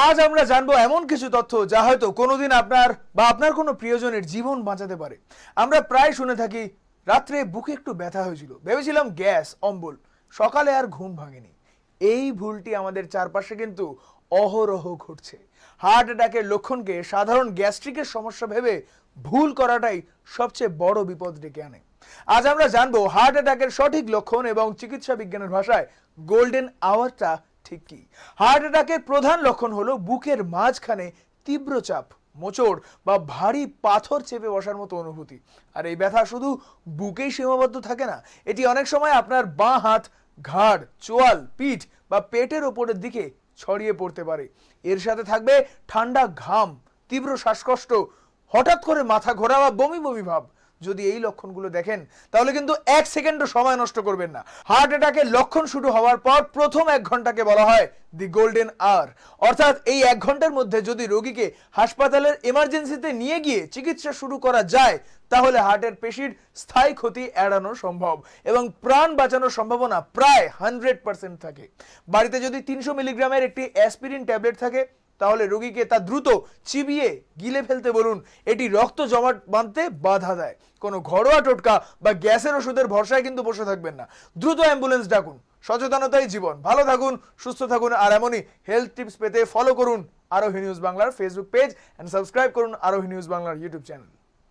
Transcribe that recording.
আজ আমরা জানবো এমন কিছু তথ্য যা হয়তো কোনোদিন আপনার বা আপনার কোনো প্রিয়জনের জীবন বাঁচাতে পারে। আমরা প্রায় শুনে থাকি রাত্রে বুকে একটু ব্যথা হয়েছিল, ভেবেছিলাম গ্যাস অম্বল, সকালে আর ঘুম ভাঙেনি। এই ভুলটি আমাদের চারপাশে কিন্তু অহরহ ঘটছে। হার্ট অ্যাটাকের লক্ষণকে সাধারণ গ্যাস্ট্রিকের সমস্যা ভেবে ভুল করাটাই সবচেয়ে বড় বিপদ ডেকে আনে। আজ আমরা জানবো হার্ট অ্যাটাকের সঠিক লক্ষণ এবং চিকিৎসা বিজ্ঞানের ভাষায় গোল্ডেন আওয়ারটা ঠিক কি। হার্ট অ্যাটাকের প্রধান লক্ষণ হলো বুকের মাঝখানে তীব্র চাপ, মোচড় বা ভারী পাথর চেপে বসার মতো অনুভূতি। আর এই ব্যথা শুধু বুকেই সীমাবদ্ধ থাকে না, এটি অনেক সময় আপনার বাঁ হাত, ঘাড়, চোয়াল, পিঠ বা পেটের ওপরের দিকে ছড়িয়ে পড়তে পারে। এর সাথে থাকবে ঠান্ডা ঘাম, তীব্র শ্বাসকষ্ট, হঠাৎ করে মাথা ঘোরা বা বমি বমি ভাব। যদি এই লক্ষণগুলো দেখেন তাহলে কিন্তু 1 সেকেন্ডও সময় নষ্ট করবেন না। হার্ট অ্যাটাকের লক্ষণ শুরু হওয়ার পর প্রথম 1 ঘন্টাকে বলা হয় দি গোল্ডেন আওয়ার। অর্থাৎ এই 1 ঘন্টার মধ্যে যদি রোগীকে হাসপাতালের এমার্জেন্সিতে নিয়ে গিয়ে চিকিৎসা শুরু করা যায় তাহলে হার্টের পেশির স্থায়ী ক্ষতি এড়ানো সম্ভব এবং প্রাণ বাঁচানোর সম্ভাবনা প্রায় 100% থাকে। বাড়িতে যদি 300 মিলিগ্রামের একটি অ্যাসপিরিন ট্যাবলেট থাকে তাহলে রোগীকে তা দ্রুত চিবিয়ে গিলে ফেলতে বলুন। এটি রক্ত জমাট বাঁধতে বাধা দেয়। কোনো ঘরোয়া টোটকা বা গ্যাসের ওষুধের ভরসায় কিন্তু বসে থাকবেন না, দ্রুত অ্যাম্বুলেন্স ডাকুন। সচেতনতাই জীবন। ভালো থাকুন, সুস্থ থাকুন, আর এমনই হেলথ টিপস পেতে ফলো করুন আরোহী নিউজ বাংলার ফেসবুক পেজ এন্ড সাবস্ক্রাইব করুন আরোহী নিউজ বাংলার ইউটিউব চ্যানেল।